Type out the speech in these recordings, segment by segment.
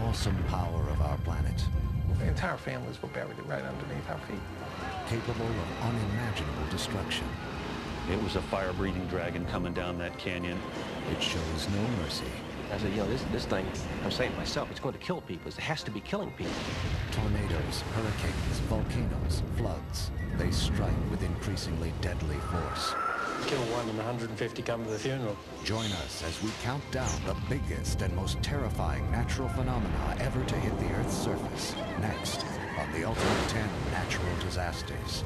awesome power of our planet. The entire families were buried right underneath our feet. Capable of unimaginable destruction. It was a fire-breathing dragon coming down that canyon. It shows no mercy. I said, you know, this thing, I'm saying to myself, it's going to kill people. It has to be killing people. Tornadoes, hurricanes, volcanoes, floods. They strike with increasingly deadly force. Kill one and 150 come to the funeral. Join us as we count down the biggest and most terrifying natural phenomena ever to hit the Earth's surface. Next, on the Ultimate 10 Natural Disasters.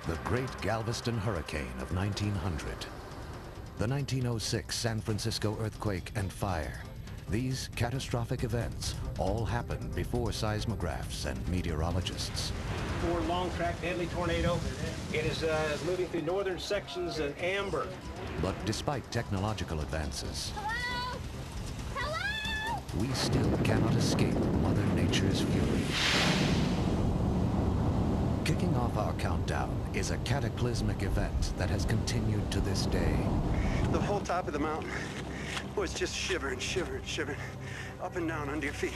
The Great Galveston Hurricane of 1900. The 1906 San Francisco earthquake and fire. These catastrophic events all happened before seismographs and meteorologists. For long-track deadly tornado. It is moving through northern sections of amber. But despite technological advances, Hello? Hello? we still cannot escape Mother Nature's fury. Kicking off our countdown is a cataclysmic event that has continued to this day. The whole top of the mountain was just shivering, shivering, shivering, up and down under your feet.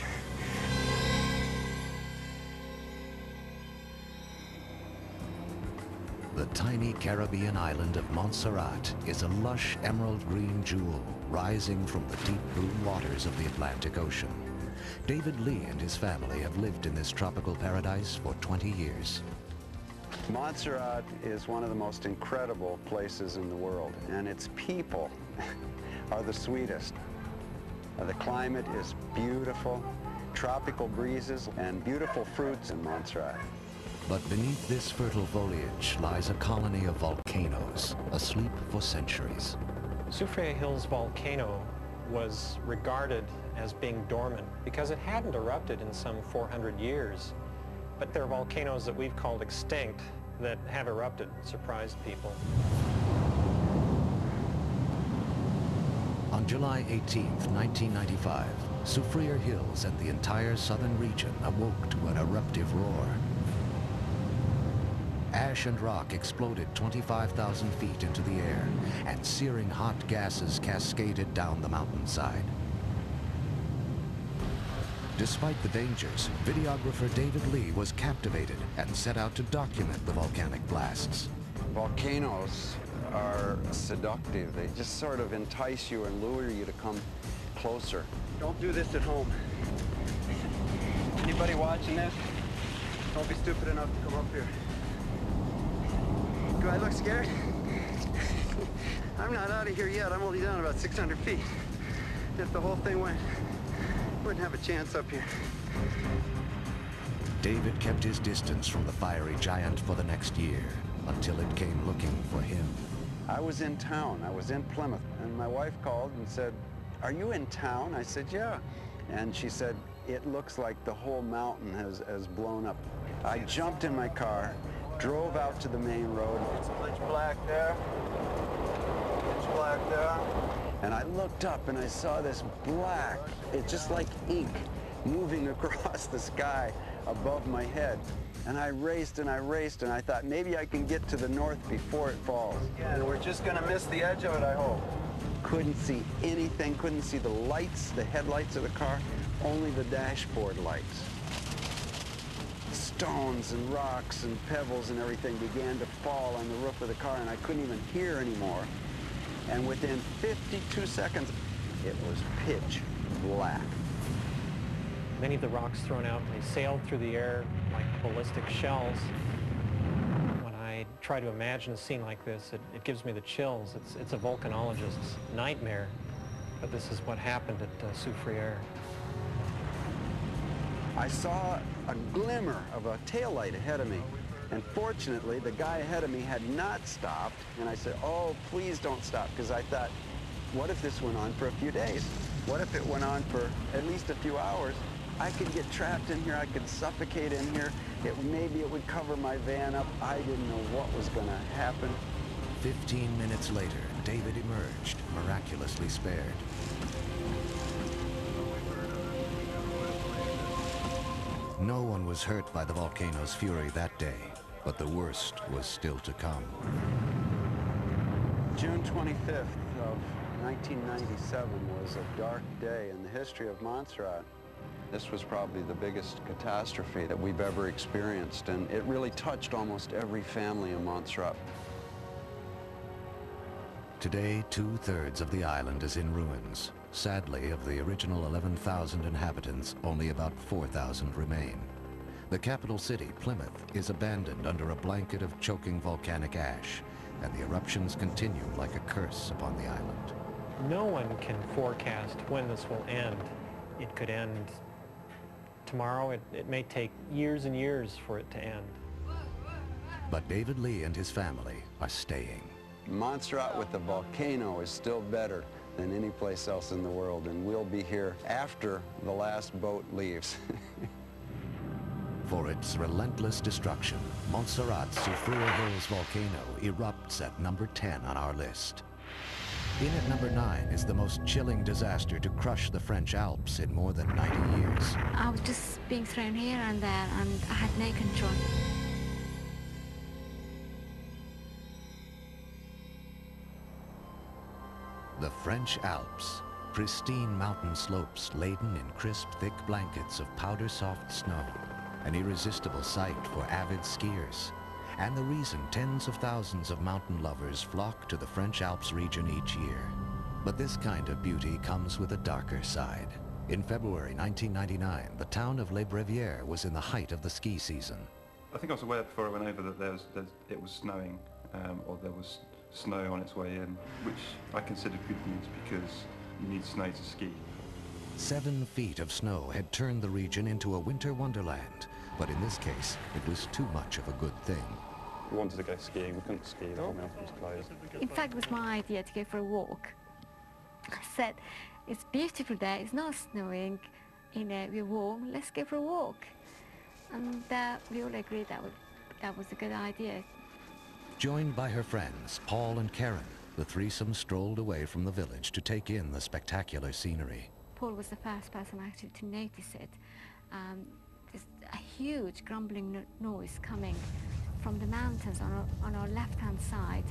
The tiny Caribbean island of Montserrat is a lush emerald green jewel rising from the deep blue waters of the Atlantic Ocean. David Lee and his family have lived in this tropical paradise for 20 years. Montserrat is one of the most incredible places in the world, and its people are the sweetest. The climate is beautiful, tropical breezes, and beautiful fruits in Montserrat. But beneath this fertile foliage lies a colony of volcanoes, asleep for centuries. Soufriere Hills volcano was regarded as being dormant because it hadn't erupted in some 400 years. But there are volcanoes that we've called extinct that have erupted, surprised people. On July 18th, 1995, Soufriere Hills and the entire southern region awoke to an eruptive roar. Ash and rock exploded 25,000 feet into the air, and searing hot gases cascaded down the mountainside. Despite the dangers, videographer David Lee was captivated and set out to document the volcanic blasts. Volcanoes are seductive. They just sort of entice you and lure you to come closer. Don't do this at home. Anybody watching this? Don't be stupid enough to come up here. Do I look scared? I'm not out of here yet. I'm only down about 600 feet. If the whole thing went, wouldn't have a chance up here. David kept his distance from the fiery giant for the next year, until it came looking for him. I was in town. I was in Plymouth, and my wife called and said, "Are you in town?" I said, "Yeah." And she said, "It looks like the whole mountain has blown up." I jumped in my car, drove out to the main road. It's pitch black there. Pitch black there. And I looked up and I saw this black, it's just like ink, moving across the sky above my head. And I raced and I raced, and I thought maybe I can get to the north before it falls. And we're just gonna miss the edge of it, I hope. Couldn't see anything, couldn't see the lights, the headlights of the car, only the dashboard lights. Stones and rocks and pebbles and everything began to fall on the roof of the car, and I couldn't even hear anymore. And within 52 seconds, it was pitch black. Many of the rocks thrown out, they sailed through the air like ballistic shells. When I try to imagine a scene like this, it gives me the chills. It's a volcanologist's nightmare, but this is what happened at Soufriere. I saw a glimmer of a taillight ahead of me. And fortunately, the guy ahead of me had not stopped, and I said, "Oh, please don't stop," because I thought, what if this went on for a few days? What if it went on for at least a few hours? I could get trapped in here, I could suffocate in here, maybe it would cover my van up. I didn't know what was going to happen. 15 minutes later, David emerged, miraculously spared. No one was hurt by the volcano's fury that day, but the worst was still to come. June 25th of 1997 was a dark day in the history of Montserrat. This was probably the biggest catastrophe that we've ever experienced, and it really touched almost every family in Montserrat. Today, 2/3 of the island is in ruins. Sadly, of the original 11,000 inhabitants, only about 4,000 remain. The capital city, Plymouth, is abandoned under a blanket of choking volcanic ash, and the eruptions continue like a curse upon the island. No one can forecast when this will end. It could end tomorrow. It may take years and years for it to end. But David Lee and his family are staying. Montserrat with the volcano is still better than any place else in the world, and we'll be here after the last boat leaves. For its relentless destruction, Montserrat's Soufriere Hills volcano erupts at number 10 on our list. In at number 9 is the most chilling disaster to crush the French Alps in more than 90 years. I was just being thrown here and there, and I had no control. The French Alps, pristine mountain slopes laden in crisp, thick blankets of powder-soft snow, an irresistible sight for avid skiers, and the reason tens of thousands of mountain lovers flock to the French Alps region each year. But this kind of beauty comes with a darker side. In February 1999, the town of Les Brévières was in the height of the ski season. I think I was aware before I went over that it was snowing, or there was snow on its way in, which I considered good news because you need snow to ski. 7 feet of snow had turned the region into a winter wonderland, but in this case, it was too much of a good thing. We wanted to go skiing, we couldn't ski, the mountain was closed. In fact, it was my idea to go for a walk. I said, it's a beautiful day, it's not snowing, you know, we're warm, let's go for a walk. And we all agreed that was a good idea. Joined by her friends, Paul and Karen, the threesome strolled away from the village to take in the spectacular scenery. Paul was the first person actually to notice it. There's a huge grumbling noise coming from the mountains on our left-hand side.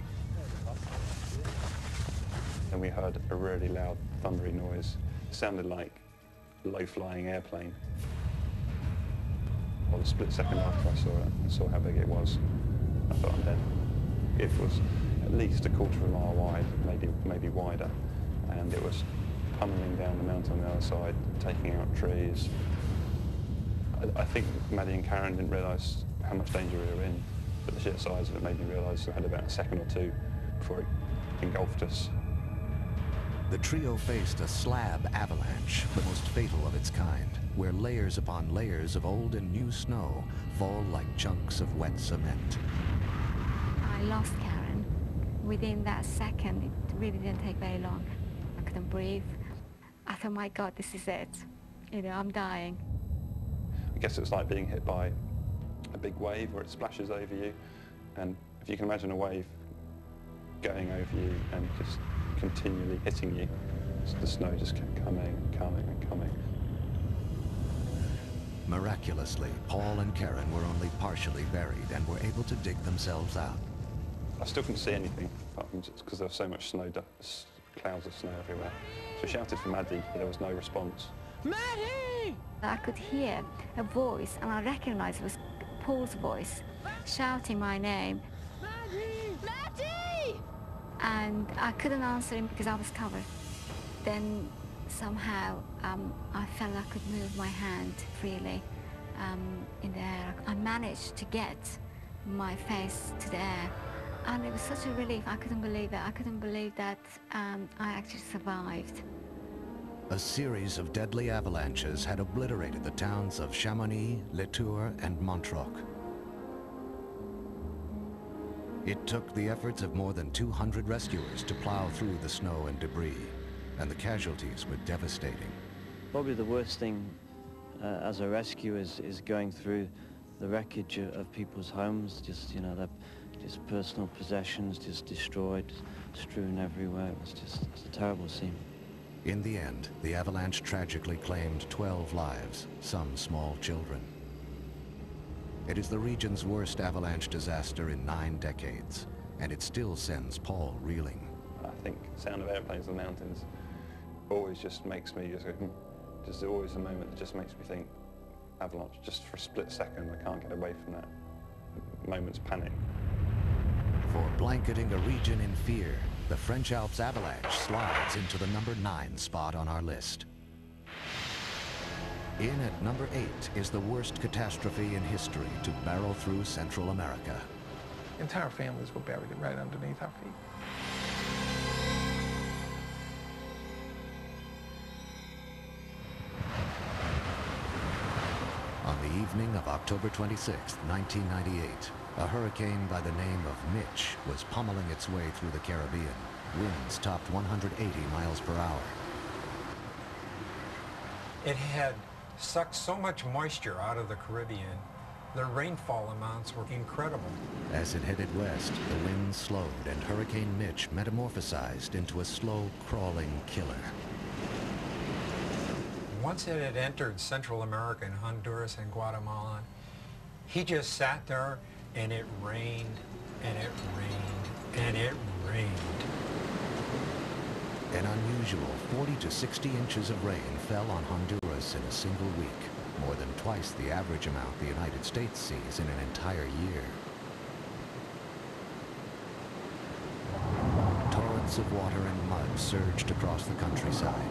And we heard a really loud, thundery noise. It sounded like a low-flying airplane. Well, the split second after I saw it and saw how big it was, I thought, I'm dead. It was at least a quarter of a mile wide, maybe wider, and it was pummeling down the mountain on the other side, taking out trees. I think Maddie and Karen didn't realise how much danger we were in, but the sheer size of it made me realise we had about a second or two before it engulfed us. The trio faced a slab avalanche, the most fatal of its kind, where layers upon layers of old and new snow fall like chunks of wet cement. I lost Karen. Within that second, it really didn't take very long. I couldn't breathe. I thought, my God, this is it. You know, I'm dying. I guess it's like being hit by a big wave where it splashes over you, and if you can imagine a wave going over you and just continually hitting you, the snow just kept coming and coming and coming. Miraculously, Paul and Karen were only partially buried and were able to dig themselves out. I still couldn't see anything, because there was so much snow, clouds of snow everywhere. So I shouted for Maddie, but there was no response. Maddie! I could hear a voice, and I recognized it was Paul's voice, shouting my name. Maddie! Maddie! And I couldn't answer him because I was covered. Then somehow I felt I could move my hand freely in the air. I managed to get my face to the air. And it was such a relief. I couldn't believe it. I couldn't believe that I actually survived. A series of deadly avalanches had obliterated the towns of Chamonix, Les Tours, and Montreuil. It took the efforts of more than 200 rescuers to plow through the snow and debris, and the casualties were devastating. Probably the worst thing as a rescue is going through the wreckage of people's homes, just, you know, just personal possessions just destroyed, strewn everywhere. It's a terrible scene. In the end, the avalanche tragically claimed 12 lives, some small children. It is the region's worst avalanche disaster in 9 decades, and it still sends Paul reeling. I think the sound of airplanes in the mountains always just makes me just go, just always a moment that just makes me think, avalanche, just for a split second, I can't get away from that moment's panic. For blanketing a region in fear, the French Alps avalanche slides into the number 9 spot on our list. In at number 8 is the worst catastrophe in history to barrel through Central America. Entire families were buried right underneath our feet. On the evening of October 26, 1998, a hurricane by the name of Mitch was pummeling its way through the Caribbean. Winds topped 180 miles per hour. It had sucked so much moisture out of the Caribbean, the rainfall amounts were incredible. As it headed west, the winds slowed and Hurricane Mitch metamorphosized into a slow, crawling killer. Once it had entered Central America and Honduras and Guatemala, he just sat there and it rained and it rained and it rained. An unusual 40 to 60 inches of rain fell on Honduras in a single week, more than twice the average amount the United States sees in an entire year. Torrents of water and mud surged across the countryside.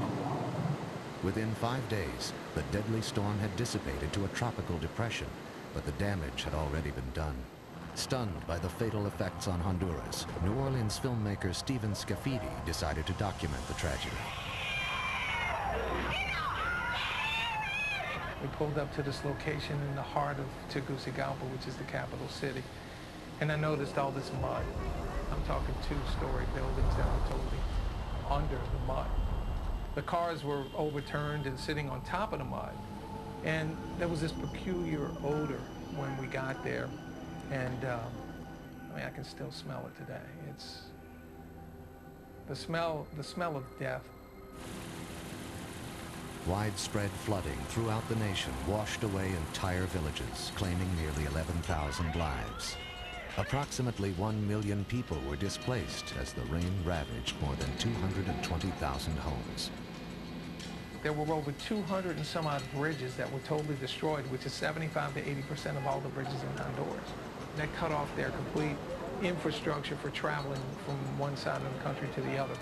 Within 5 days, the deadly storm had dissipated to a tropical depression, but the damage had already been done. Stunned by the fatal effects on Honduras, New Orleans filmmaker Stephen Scafidi decided to document the tragedy. We pulled up to this location in the heart of Tegucigalpa, which is the capital city, and I noticed all this mud. I'm talking 2-story buildings that were totally under the mud. The cars were overturned and sitting on top of the mud, and there was this peculiar odor when we got there. And I mean, I can still smell it today. It's the smell of death. Widespread flooding throughout the nation washed away entire villages, claiming nearly 11,000 lives. Approximately 1 million people were displaced as the rain ravaged more than 220,000 homes. There were over 200 and some odd bridges that were totally destroyed, which is 75 to 80% of all the bridges in Honduras. That cut off their complete infrastructure for traveling from one side of the country to the other.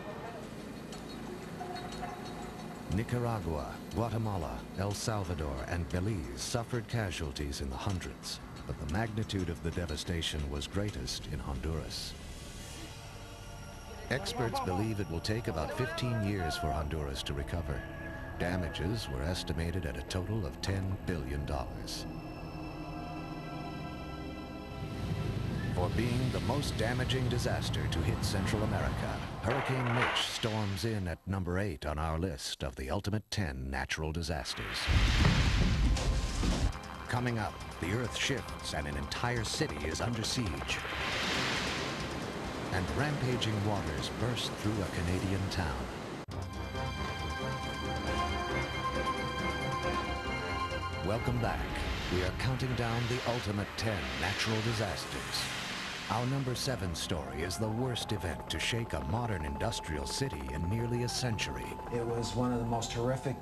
Nicaragua, Guatemala, El Salvador, and Belize suffered casualties in the hundreds, but the magnitude of the devastation was greatest in Honduras. Experts believe it will take about 15 years for Honduras to recover. Damages were estimated at a total of $10 billion. For being the most damaging disaster to hit Central America, Hurricane Mitch storms in at number 8 on our list of the ultimate 10 natural disasters. Coming up, the Earth shifts and an entire city is under siege. And rampaging waters burst through a Canadian town. Welcome back. We are counting down the ultimate 10 natural disasters. Our number 7 story is the worst event to shake a modern industrial city in nearly a century. It was one of the most horrific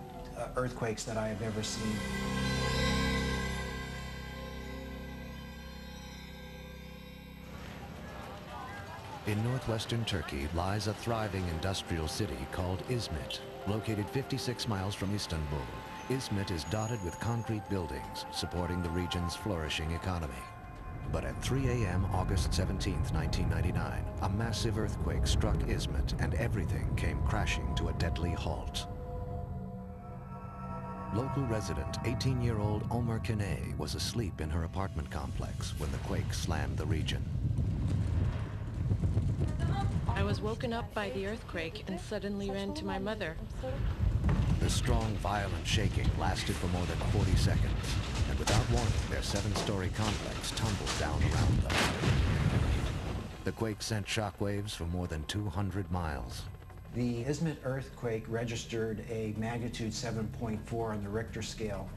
earthquakes that I have ever seen. In northwestern Turkey lies a thriving industrial city called Izmit, located 56 miles from Istanbul. Izmit is dotted with concrete buildings, supporting the region's flourishing economy. But at 3 a.m. August 17, 1999, a massive earthquake struck Izmit and everything came crashing to a deadly halt. Local resident, 18-year-old Omer Kane, was asleep in her apartment complex when the quake slammed the region. I was woken up by the earthquake and suddenly ran to my mother. The strong, violent shaking lasted for more than 40 seconds, and without warning, their 7-story complex tumbled down around them. The quake sent shockwaves for more than 200 miles. The Izmit earthquake registered a magnitude 7.4 on the Richter scale.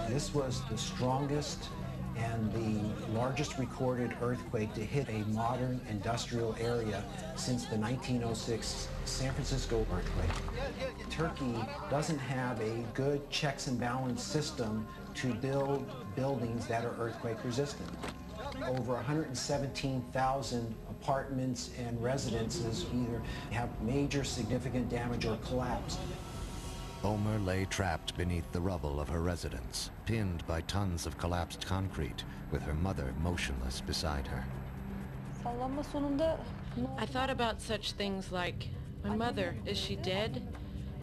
This was the strongest and the largest recorded earthquake to hit a modern industrial area since the 1906 San Francisco earthquake. Turkey doesn't have a good checks and balance system to build buildings that are earthquake resistant. Over 117,000 apartments and residences either have major significant damage or collapsed. Omer lay trapped beneath the rubble of her residence, pinned by tons of collapsed concrete, with her mother motionless beside her. I thought about such things like, my mother, is she dead?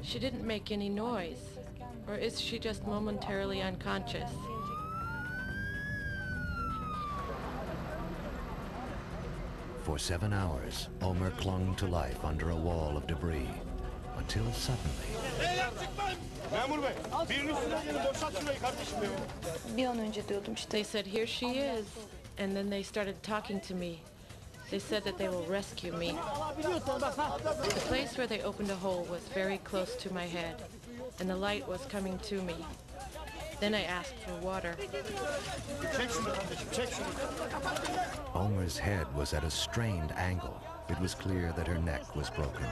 She didn't make any noise. Or is she just momentarily unconscious? For 7 hours, Omer clung to life under a wall of debris, until suddenly... They said, here she is. And then they started talking to me. They said that they will rescue me. The place where they opened a hole was very close to my head, and the light was coming to me. Then I asked for water. Omer's head was at a strained angle. It was clear that her neck was broken.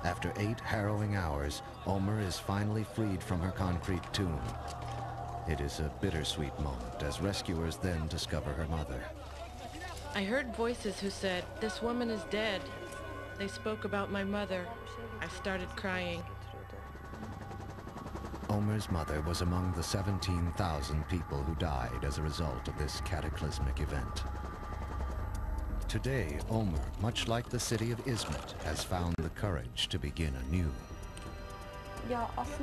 After 8 harrowing hours, Omer is finally freed from her concrete tomb. It is a bittersweet moment as rescuers then discover her mother. I heard voices who said, this woman is dead. They spoke about my mother. I started crying. Omer's mother was among the 17,000 people who died as a result of this cataclysmic event. Today, Omer, much like the city of Izmit, has found the courage to begin anew.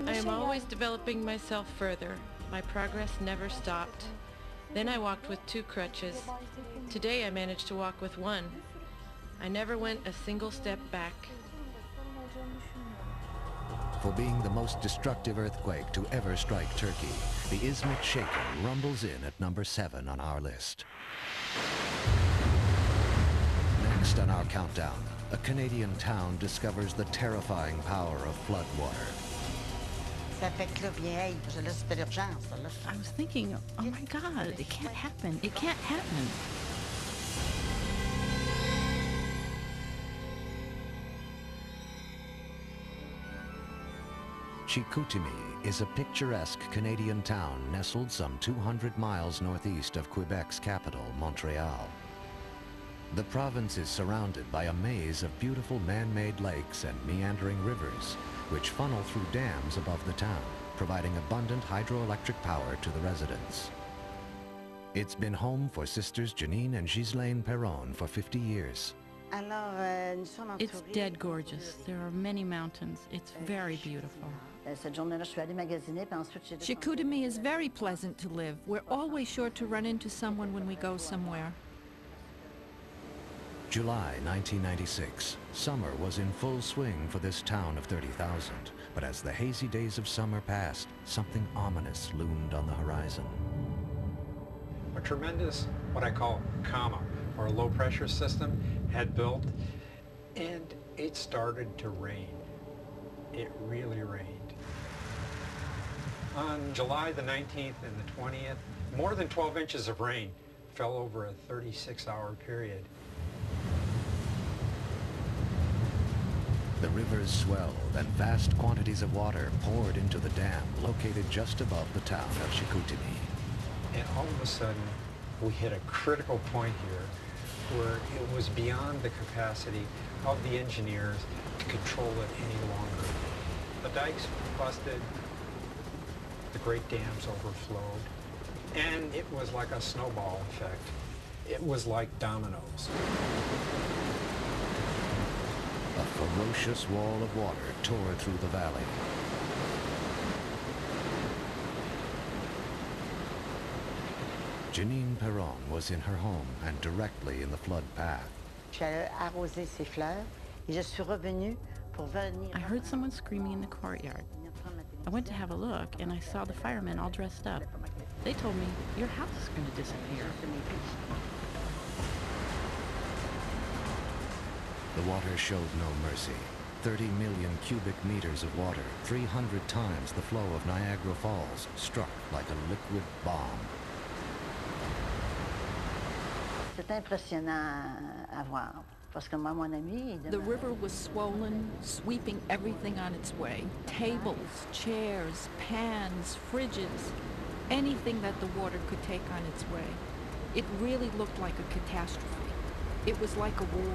I am always developing myself further. My progress never stopped. Then I walked with 2 crutches. Today I managed to walk with 1. I never went a single step back. For being the most destructive earthquake to ever strike Turkey, the Izmit shaking rumbles in at number 7 on our list. Next on our countdown, a Canadian town discovers the terrifying power of flood water. I was thinking, oh my God, it can't happen. It can't happen. Chicoutimi is a picturesque Canadian town nestled some 200 miles northeast of Quebec's capital, Montreal. The province is surrounded by a maze of beautiful man-made lakes and meandering rivers, which funnel through dams above the town, providing abundant hydroelectric power to the residents. It's been home for sisters Janine and Ghislaine Perron for 50 years. It's dead gorgeous. There are many mountains. It's very beautiful. Chicoutimi is very pleasant to live. We're always sure to run into someone when we go somewhere. July 1996. Summer was in full swing for this town of 30,000. But as the hazy days of summer passed, something ominous loomed on the horizon. A tremendous, what I call comma, or low pressure system, had built, and it started to rain. It really rained. On July the 19th and the 20th, more than 12 inches of rain fell over a 36-hour period. The rivers swelled and vast quantities of water poured into the dam located just above the town of Chicoutimi. And all of a sudden, we hit a critical point here where it was beyond the capacity of the engineers to control it any longer. The dikes busted, the great dams overflowed, and it was like a snowball effect. It was like dominoes. A ferocious wall of water tore through the valley. Janine Perron was in her home and directly in the flood path. I heard someone screaming in the courtyard. I went to have a look, and I saw the firemen all dressed up. They told me, your house is going to disappear. The water showed no mercy. 30 million cubic meters of water, 300 times the flow of Niagara Falls, struck like a liquid bomb. C'est impressionnant à voir. Parce que moi, mon ami, The river was swollen, sweeping everything on its way. Tables, chairs, pans, fridges, anything that the water could take on its way. It really looked like a catastrophe. It was like a war.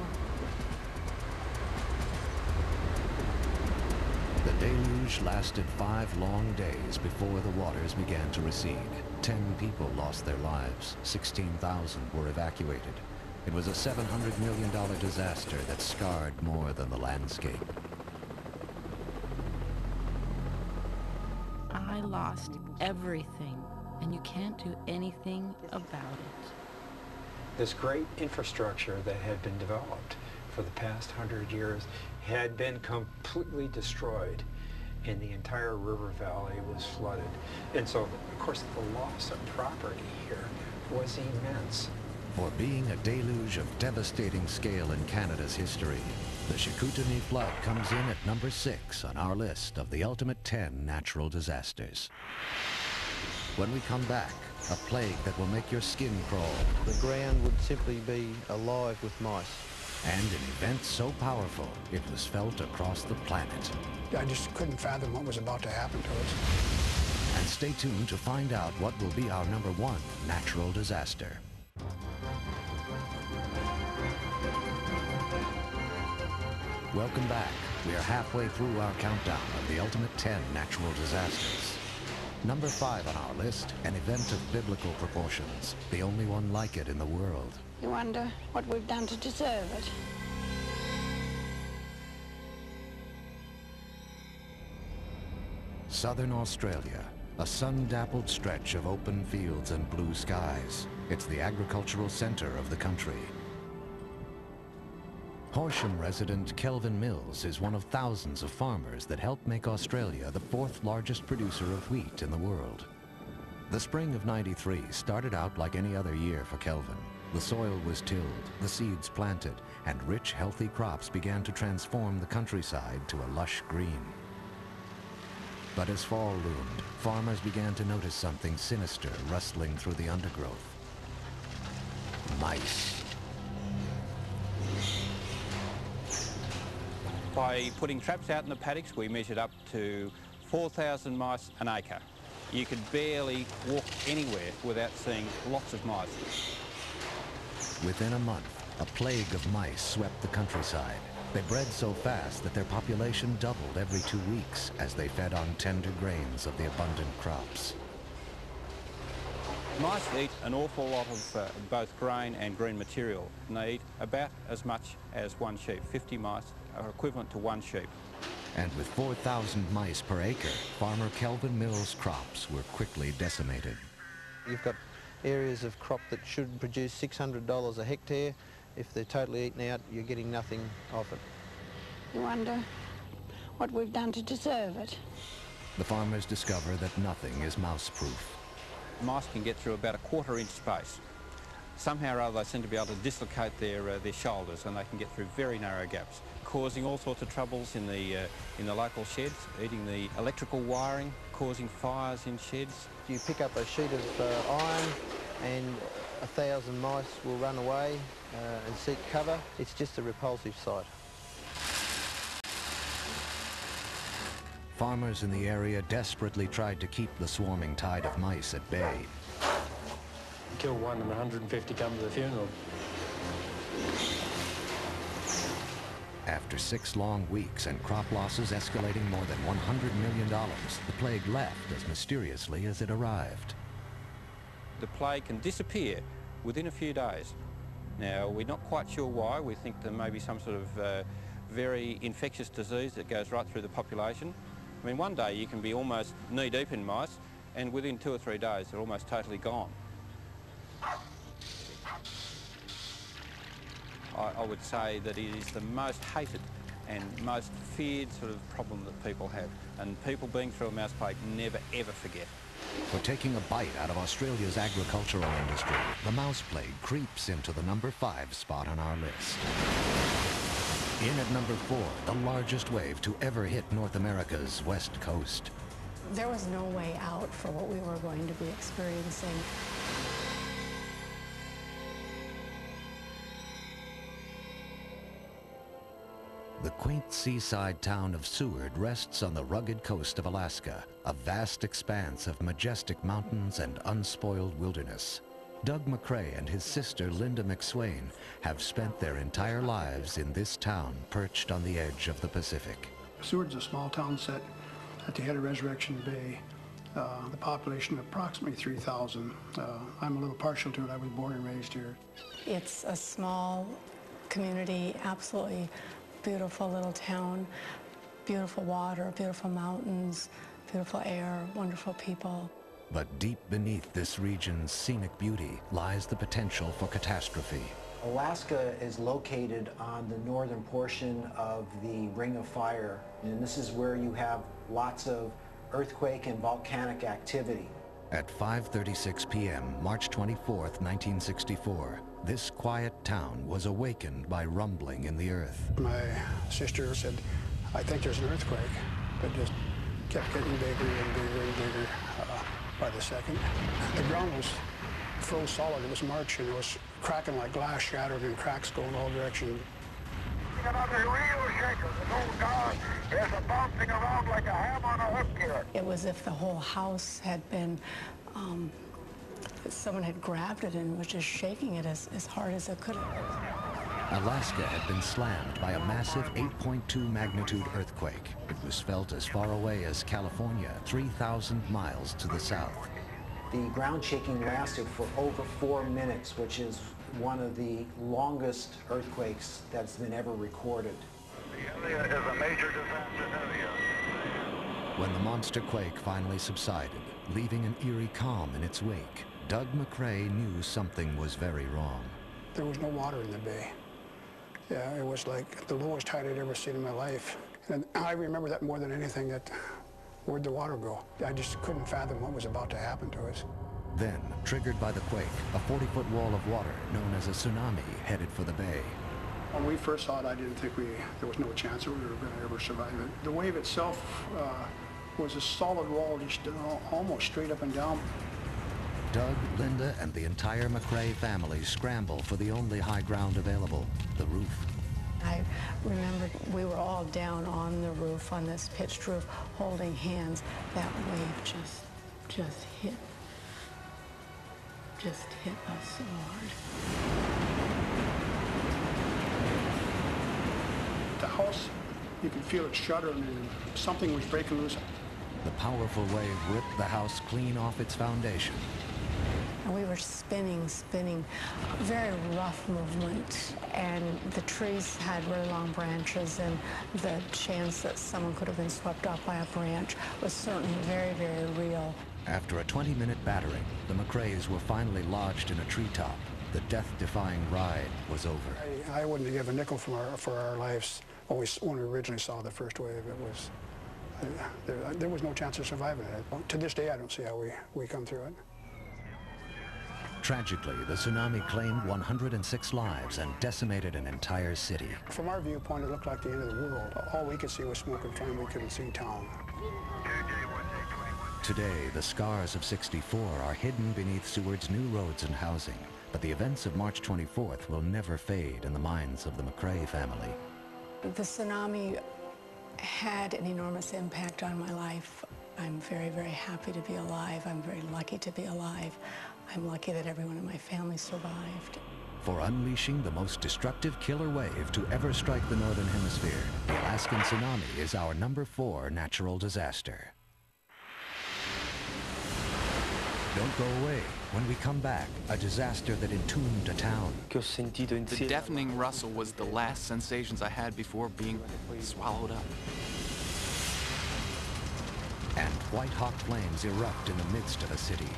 The deluge lasted 5 long days before the waters began to recede. 10 people lost their lives. 16,000 were evacuated. It was a $700 million disaster that scarred more than the landscape. I lost everything, and you can't do anything about it. This great infrastructure that had been developed for the past 100 years had been completely destroyed, and the entire river valley was flooded. And so, of course, the loss of property here was immense. For being a deluge of devastating scale in Canada's history, the Chicoutimi flood comes in at number 6 on our list of the ultimate 10 natural disasters. When we come back, a plague that will make your skin crawl. The ground would simply be alive with mice. And an event so powerful, it was felt across the planet. I just couldn't fathom what was about to happen to us. And stay tuned to find out what will be our number 1 natural disaster. Welcome back. We are halfway through our countdown of the ultimate 10 natural disasters. Number 5 on our list, an event of biblical proportions, the only one like it in the world. You wonder what we've done to deserve it. Southern Australia, a sun-dappled stretch of open fields and blue skies. It's the agricultural center of the country. Horsham resident Kelvin Mills is one of thousands of farmers that help make Australia the 4th largest producer of wheat in the world. The spring of '93 started out like any other year for Kelvin. The soil was tilled, the seeds planted, and rich, healthy crops began to transform the countryside to a lush green. But as fall loomed, farmers began to notice something sinister rustling through the undergrowth. Mice. By putting traps out in the paddocks, we measured up to 4,000 mice an acre. You could barely walk anywhere without seeing lots of mice. Within a month, a plague of mice swept the countryside. They bred so fast that their population doubled every 2 weeks as they fed on tender grains of the abundant crops. Mice eat an awful lot of both grain and green material, and they eat about as much as one sheep. 50 mice are equivalent to one sheep. And with 4,000 mice per acre, farmer Kelvin Mills' crops were quickly decimated. You've got areas of crop that should produce $600 a hectare. If they're totally eaten out, you're getting nothing off it. You wonder what we've done to deserve it. The farmers discover that nothing is mouse-proof. Mice can get through about a 1/4-inch space. Somehow or other they seem to be able to dislocate their shoulders, and they can get through very narrow gaps, causing all sorts of troubles in the local sheds, eating the electrical wiring, causing fires in sheds. You pick up a sheet of iron and 1,000 mice will run away and seek cover. It's just a repulsive sight. Farmers in the area desperately tried to keep the swarming tide of mice at bay. Kill one and 150 come to the funeral. After 6 long weeks and crop losses escalating more than $100 million, the plague left as mysteriously as it arrived. The plague can disappear within a few days. Now, we're not quite sure why. We think there may be some sort of very infectious disease that goes right through the population. I mean, one day you can be almost knee-deep in mice, and within 2 or 3 days they're almost totally gone. I would say that it is the most hated and most feared sort of problem that people have, and people being through a mouse plague never ever forget. For taking a bite out of Australia's agricultural industry, the mouse plague creeps into the number 5 spot on our list. In at number 4, the largest wave to ever hit North America's west coast. There was no way out for what we were going to be experiencing. The quaint seaside town of Seward rests on the rugged coast of Alaska, a vast expanse of majestic mountains and unspoiled wilderness. Doug McCrae and his sister Linda McSwain have spent their entire lives in this town perched on the edge of the Pacific. Seward's a small town set at the head of Resurrection Bay. The population of approximately 3,000. I'm a little partial to it. I was born and raised here. It's a small community, absolutely beautiful little town, beautiful water, beautiful mountains, beautiful air, wonderful people. But deep beneath this region's scenic beauty lies the potential for catastrophe. Alaska is located on the northern portion of the Ring of Fire, and this is where you have lots of earthquake and volcanic activity. At 5:36 p.m., March 24th, 1964, this quiet town was awakened by rumbling in the earth. My sister said, I think there's an earthquake, but just kept getting bigger and bigger and bigger by the second. The ground was froze solid. It was March, and it was cracking like glass, shattered, and cracks going all directions. Another real shaker. Oh God, there's a bouncing around like a ham on a hook here. It was as if the whole house had been, someone had grabbed it and was just shaking it as hard as it could. Alaska had been slammed by a massive 8.2 magnitude earthquake. It was felt as far away as California, 3,000 miles to the south. The ground shaking lasted for over 4 minutes, which is one of the longest earthquakes that's been ever recorded. The area is a major disaster area. When the monster quake finally subsided, leaving an eerie calm in its wake, Doug McCrae knew something was very wrong. There was no water in the bay. Yeah, it was like the lowest tide I'd ever seen in my life. And I remember that more than anything, that where'd the water go? I just couldn't fathom what was about to happen to us. Then, triggered by the quake, a 40-foot wall of water known as a tsunami headed for the bay. When we first saw it, I didn't think there was no chance that we were going to ever survive it. The wave itself was a solid wall, just almost straight up and down. Doug, Linda, and the entire McCrae family scramble for the only high ground available, the roof. I remember we were all down on the roof, on this pitched roof, holding hands. That wave just hit us so hard. The house, you could feel it shuddering, and something was breaking loose. The powerful wave ripped the house clean off its foundation. And we were spinning, very rough movement, and the trees had really long branches, and the chance that someone could have been swept off by a branch was certainly very, very real. After a 20-minute battering, the McCraes were finally lodged in a treetop. The death-defying ride was over. I wouldn't give a nickel for our lives. When we originally saw the first wave, it was there was no chance of surviving it. To this day, I don't see how we come through it. Tragically, the tsunami claimed 106 lives and decimated an entire city. From our viewpoint, it looked like the end of the world. All we could see was smoke and flame. We couldn't see town. Today, the scars of '64 are hidden beneath Seward's new roads and housing, but the events of March 24th will never fade in the minds of the McCrae family. The tsunami had an enormous impact on my life. I'm very, very happy to be alive. I'm very lucky to be alive. I'm lucky that everyone in my family survived. For unleashing the most destructive killer wave to ever strike the Northern Hemisphere, the Alaskan tsunami is our #4 natural disaster. Don't go away. When we come back, a disaster that entombed a town. The deafening rustle was the last sensations I had before being swallowed up. And white-hot flames erupt in the midst of a city.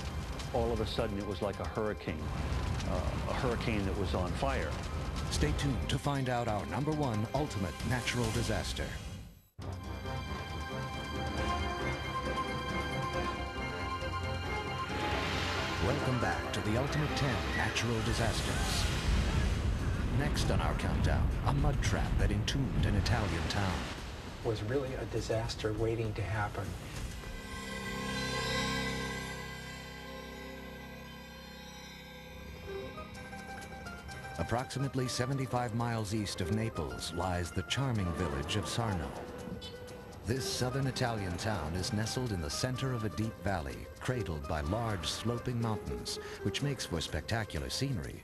All of a sudden, it was like a hurricane that was on fire. Stay tuned to find out our #1 ultimate natural disaster. Welcome back to the Ultimate 10 Natural Disasters. Next on our countdown, a mud trap that entombed an Italian town. Was really a disaster waiting to happen. Approximately 75 miles east of Naples lies the charming village of Sarno. This southern Italian town is nestled in the center of a deep valley, cradled by large sloping mountains, which makes for spectacular scenery.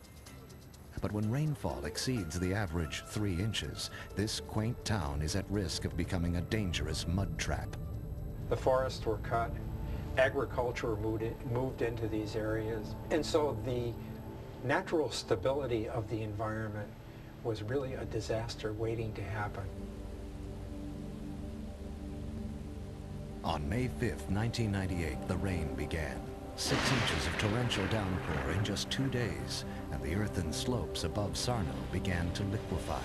But when rainfall exceeds the average 3 inches, this quaint town is at risk of becoming a dangerous mud trap. The forests were cut, agriculture moved into these areas, and so the natural stability of the environment was really a disaster waiting to happen. On May 5th, 1998, the rain began. 6 inches of torrential downpour in just 2 days, and the earthen slopes above Sarno began to liquefy.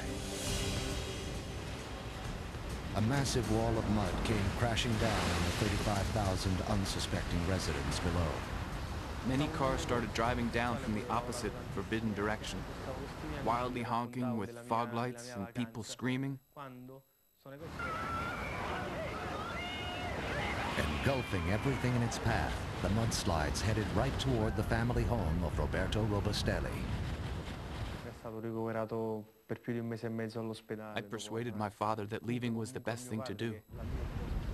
A massive wall of mud came crashing down on the 35,000 unsuspecting residents below. Many cars started driving down from the opposite, forbidden direction, wildly honking with fog lights and people screaming. Engulfing everything in its path, the mudslides headed right toward the family home of Roberto Robustelli. I persuaded my father that leaving was the best thing to do.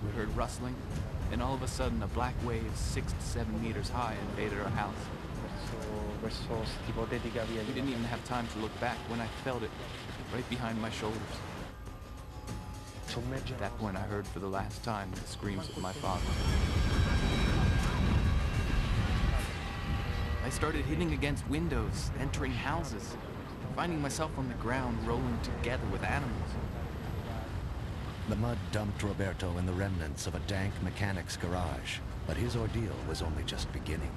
We heard rustling, and all of a sudden a black wave 6 to 7 meters high invaded our house. We didn't even have time to look back when I felt it right behind my shoulders. At that point I heard for the last time the screams of my father. I started hitting against windows, entering houses, finding myself on the ground rolling together with animals. The mud dumped Roberto in the remnants of a dank mechanic's garage, but his ordeal was only just beginning.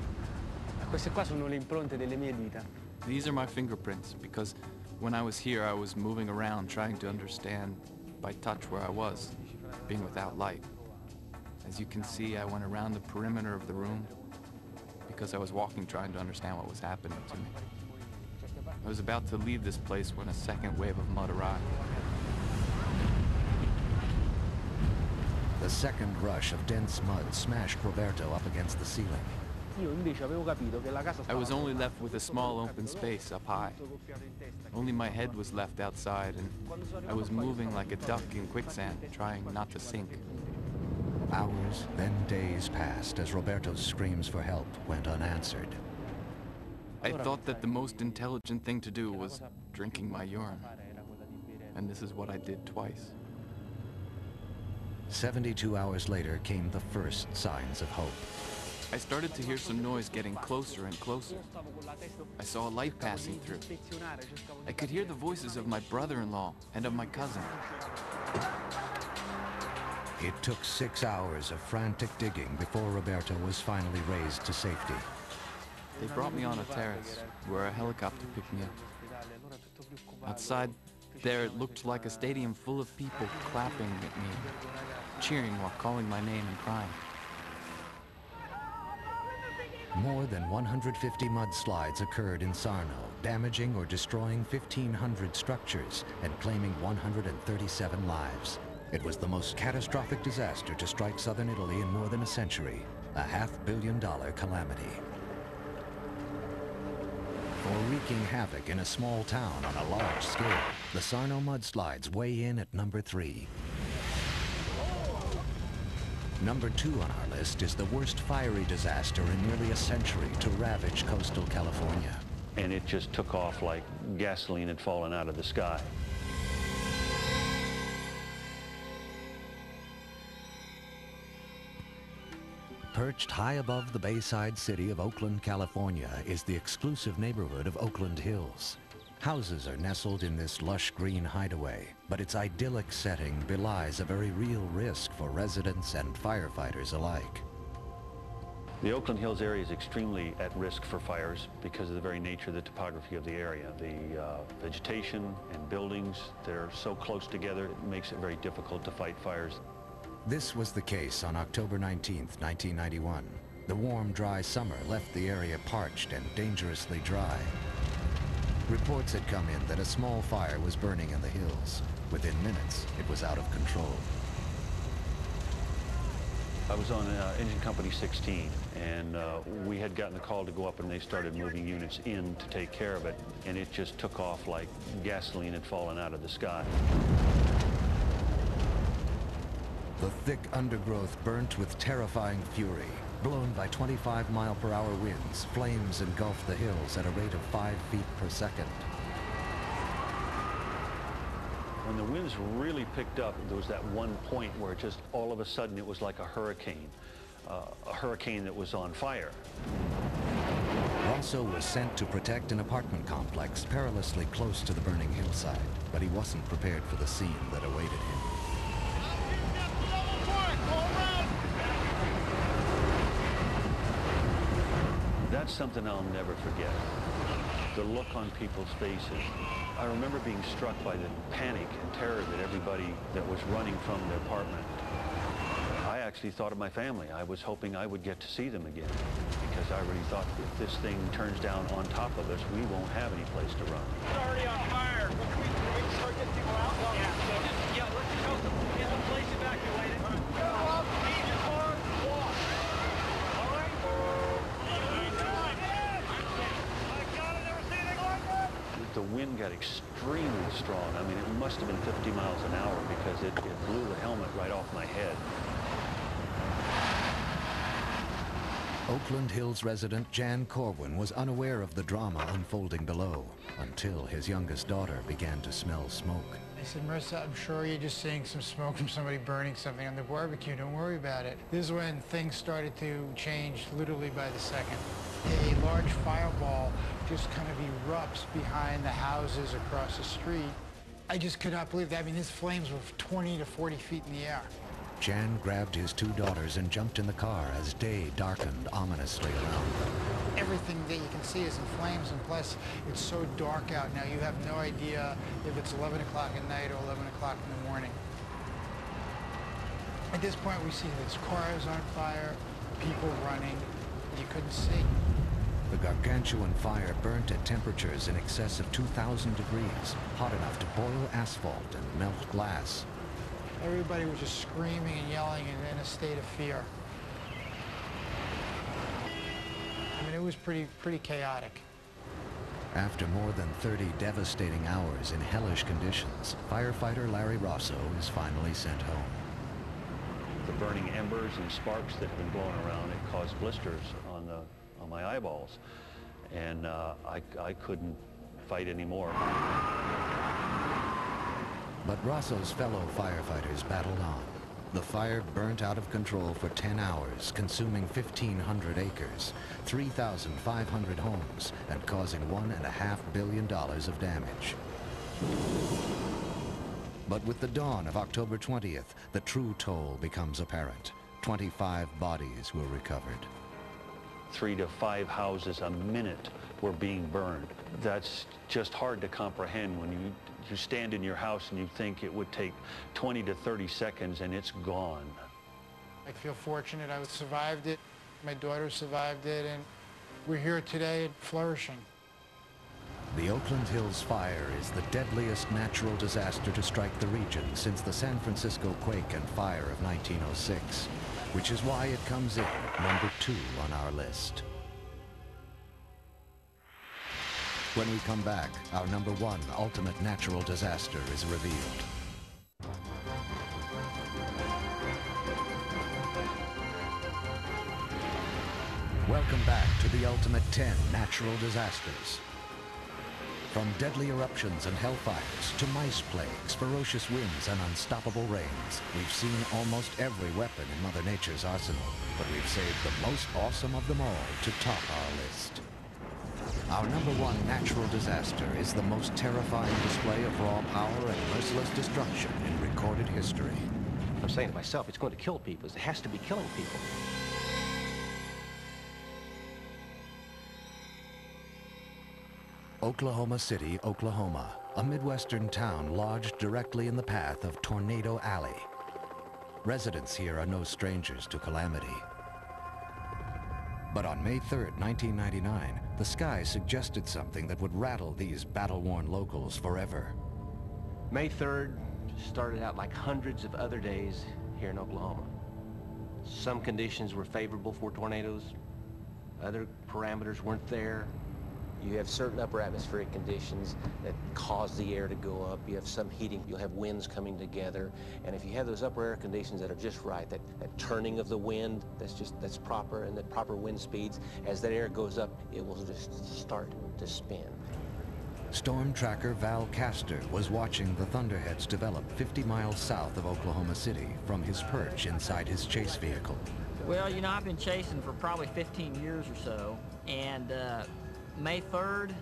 These are my fingerprints, because when I was here I was moving around trying to understand by touch where I was, being without light. As you can see, I went around the perimeter of the room because I was walking trying to understand what was happening to me. I was about to leave this place when a second wave of mud arrived. The second rush of dense mud smashed Roberto up against the ceiling. I was only left with a small open space up high. Only my head was left outside, and I was moving like a duck in quicksand, trying not to sink. Hours, then days passed as Roberto's screams for help went unanswered. I thought that the most intelligent thing to do was drinking my urine. And this is what I did twice. 72 hours later came the first signs of hope. I started to hear some noise getting closer and closer. I saw a light passing through. I could hear the voices of my brother-in-law and of my cousin. It took 6 hours of frantic digging before Roberto was finally raised to safety. They brought me on a terrace where a helicopter picked me up. Outside there, it looked like a stadium full of people clapping at me, cheering while calling my name and crying. More than 150 mudslides occurred in Sarno, damaging or destroying 1,500 structures and claiming 137 lives. It was the most catastrophic disaster to strike southern Italy in more than a century, a $500 million calamity. For wreaking havoc in a small town on a large scale, the Sarno mudslides weigh in at number 3. Number 2 on our list is the worst fiery disaster in nearly a century to ravage coastal California. And it just took off like gasoline had fallen out of the sky. Perched high above the bayside city of Oakland, California, is the exclusive neighborhood of Oakland Hills. Houses are nestled in this lush green hideaway, but its idyllic setting belies a very real risk for residents and firefighters alike. The Oakland Hills area is extremely at risk for fires because of the very nature of the topography of the area. The vegetation and buildings that are so close together, it makes it very difficult to fight fires. This was the case on October 19th, 1991. The warm, dry summer left the area parched and dangerously dry. Reports had come in that a small fire was burning in the hills. Within minutes, it was out of control. I was on Engine Company 16, and we had gotten the call to go up, and they started moving units in to take care of it, and it just took off like gasoline had fallen out of the sky. The thick undergrowth burnt with terrifying fury. Blown by 25-mile-per-hour winds, flames engulfed the hills at a rate of 5 feet per second. When the winds really picked up, there was that one point where it just all of a sudden it was like a hurricane that was on fire. Rosso was sent to protect an apartment complex perilously close to the burning hillside, but he wasn't prepared for the scene that awaited him. That's something I'll never forget. The look on people's faces. I remember being struck by the panic and terror that everybody that was running from the apartment. I actually thought of my family. I was hoping I would get to see them again, because I really thought if this thing turns down on top of us, we won't have any place to run. It's already on fire. Can we start getting people out? Yeah, let's just go get the place evacuated. Go up, leave your car, walk. All right? The wind got extremely strong. I mean, it must have been 50 miles an hour because it blew the helmet right off my head. Oakland Hills resident Jan Corwin was unaware of the drama unfolding below until his youngest daughter began to smell smoke. I said, Marissa, I'm sure you're just seeing some smoke from somebody burning something on the barbecue. Don't worry about it. This is when things started to change literally by the second. A large fireball just kind of erupts behind the houses across the street. I just could not believe that. I mean, these flames were 20 to 40 feet in the air. Jan grabbed his 2 daughters and jumped in the car as day darkened ominously around them. Everything that you can see is in flames, and plus it's so dark out now, you have no idea if it's 11 o'clock at night or 11 o'clock in the morning. At this point, we see there's cars on fire, people running, you couldn't see. The gargantuan fire burnt at temperatures in excess of 2,000 degrees, hot enough to boil asphalt and melt glass. Everybody was just screaming and yelling and in a state of fear. I mean, it was pretty chaotic. After more than 30 devastating hours in hellish conditions, firefighter Larry Rosso is finally sent home. The burning embers and sparks that had been blown around, it caused blisters on my eyeballs, and I couldn't fight anymore. But Rosso's fellow firefighters battled on. The fire burnt out of control for 10 hours, consuming 1,500 acres, 3,500 homes, and causing $1.5 billion of damage. But with the dawn of October 20th, the true toll becomes apparent. 25 bodies were recovered. 3 to 5 houses a minute were being burned. That's just hard to comprehend when you stand in your house and you think it would take 20 to 30 seconds and it's gone. I feel fortunate I survived it. My daughter survived it, and we're here today flourishing. The Oakland Hills fire is the deadliest natural disaster to strike the region since the San Francisco quake and fire of 1906, which is why it comes in at number 2 on our list. When we come back, our number 1 ultimate natural disaster is revealed. Welcome back to the ultimate 10 natural disasters. From deadly eruptions and hellfires to mice plagues, ferocious winds, and unstoppable rains, we've seen almost every weapon in Mother Nature's arsenal, but we've saved the most awesome of them all to top our list. Our number 1 natural disaster is the most terrifying display of raw power and merciless destruction in recorded history. I'm saying to myself, it's going to kill people. It has to be killing people. Oklahoma City, Oklahoma, a Midwestern town lodged directly in the path of Tornado Alley. Residents here are no strangers to calamity. But on May 3rd, 1999, the sky suggested something that would rattle these battle-worn locals forever. May 3rd started out like hundreds of other days here in Oklahoma. Some conditions were favorable for tornadoes. Other parameters weren't there. You have certain upper atmospheric conditions that cause the air to go up. You have some heating. You'll have winds coming together. And if you have those upper air conditions that are just right, that turning of the wind, that's proper, and the proper wind speeds, as that air goes up, it will just start to spin. Storm tracker Val Castor was watching the thunderheads develop 50 miles south of Oklahoma City from his perch inside his chase vehicle. Well, you know, I've been chasing for probably 15 years or so, and May 3rd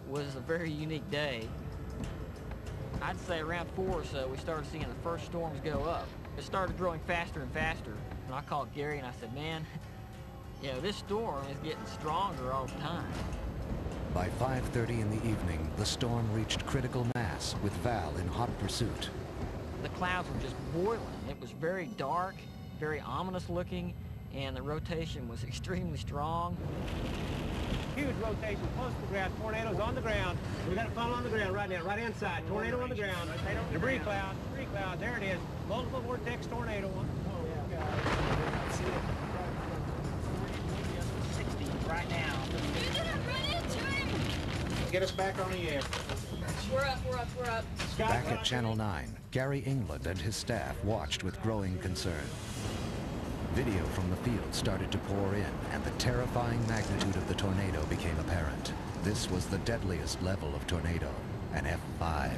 was a very unique day. I'd say around 4 or so, we started seeing the first storms go up. It started growing faster and faster, and I called Gary and I said, man, you know, this storm is getting stronger all the time. By 5:30 in the evening, the storm reached critical mass, with Val in hot pursuit. The clouds were just boiling. It was very dark, very ominous looking, and the rotation was extremely strong. Huge rotation, close to the ground, tornadoes on the ground. We got a funnel on the ground right now, right inside. Tornado on the ground, debris cloud, there it is. Multiple vortex tornado. Oh, yeah. 60 right now. Get us back on the air. We're up. Back at Channel 9, Gary England and his staff watched with growing concern. Video from the field started to pour in, and the terrifying magnitude of the tornado became apparent. This was the deadliest level of tornado, an F5.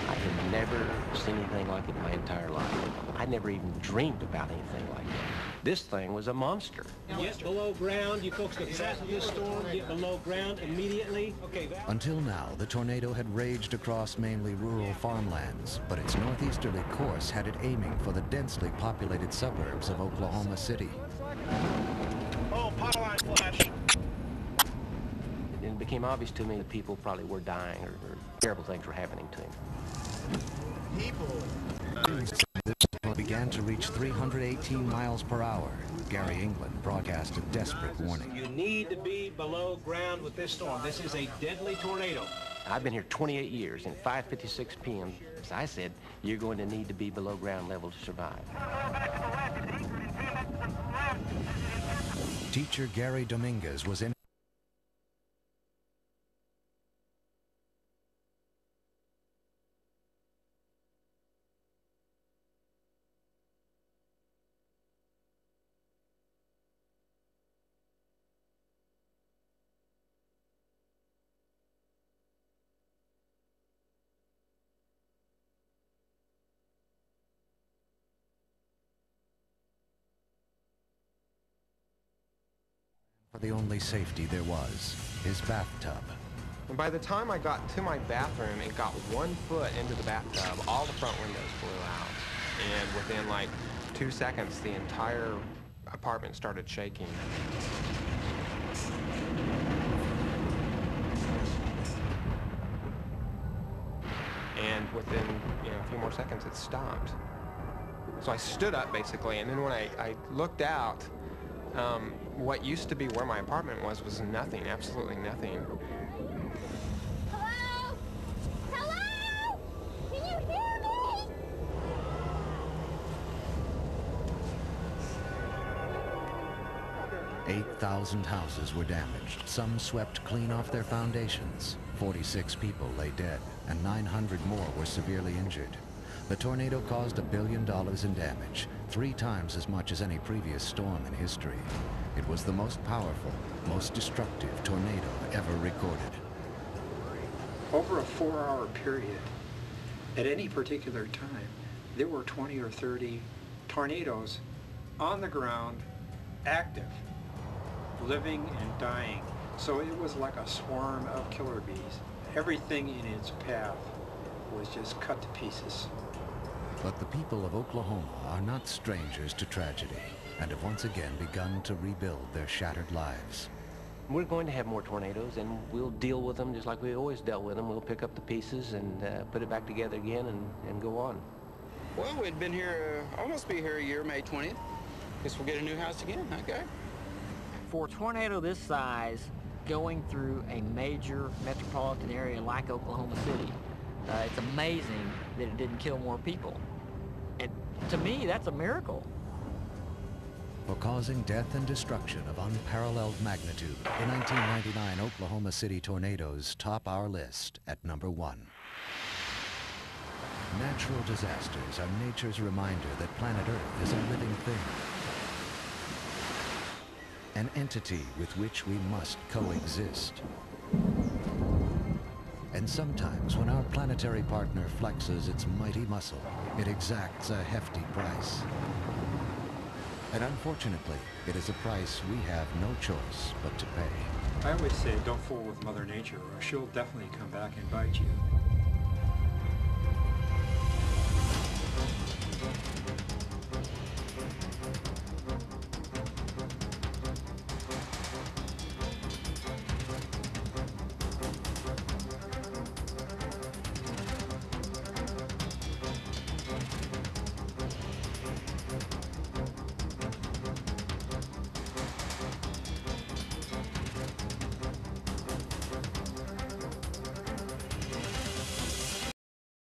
I had never seen anything like it in my entire life. I never even dreamed about anything like that. This thing was a monster. Get below ground. You folks get south of this storm. Get below ground immediately. Okay. Until now, the tornado had raged across mainly rural farmlands, but its northeasterly course had it aiming for the densely populated suburbs of Oklahoma City. Oh, power line flash. It became obvious to me that people probably were dying, or terrible things were happening to them. People. This began to reach 318 miles per hour. Gary England broadcast a desperate warning. You need to be below ground with this storm. This is a deadly tornado. I've been here 28 years, and 5:56 p.m., as I said, you're going to need to be below ground level to survive. Teacher Gary Dominguez was in the only safety there was, his bathtub. And by the time I got to my bathroom and got 1 foot into the bathtub, all the front windows flew out. And within like 2 seconds, the entire apartment started shaking. And within a few more seconds, it stopped. So I stood up basically, and then when I looked out, what used to be where my apartment was nothing, absolutely nothing. Hello? Hello? Can you hear me? 8,000 houses were damaged, some swept clean off their foundations. 46 people lay dead, and 900 more were severely injured. The tornado caused $1 billion in damage, 3 times as much as any previous storm in history. It was the most powerful, most destructive tornado ever recorded. Over a 4-hour period, at any particular time, there were 20 or 30 tornadoes on the ground, active, living and dying. So it was like a swarm of killer bees. Everything in its path was just cut to pieces. But the people of Oklahoma are not strangers to tragedy, and have once again begun to rebuild their shattered lives. We're going to have more tornadoes, and we'll deal with them just like we always dealt with them. We'll pick up the pieces and put it back together again and go on. Well, we'd been here, almost be here a year, May 20th. Guess we'll get a new house again, okay? For a tornado this size, going through a major metropolitan area like Oklahoma City, it's amazing that it didn't kill more people. And to me, that's a miracle. For causing death and destruction of unparalleled magnitude, the 1999 Oklahoma City tornadoes top our list at number 1. Natural disasters are nature's reminder that planet Earth is a living thing, an entity with which we must coexist. And sometimes when our planetary partner flexes its mighty muscle, it exacts a hefty price. And unfortunately, it is a price we have no choice but to pay. I always say don't fool with Mother Nature or she'll definitely come back and bite you.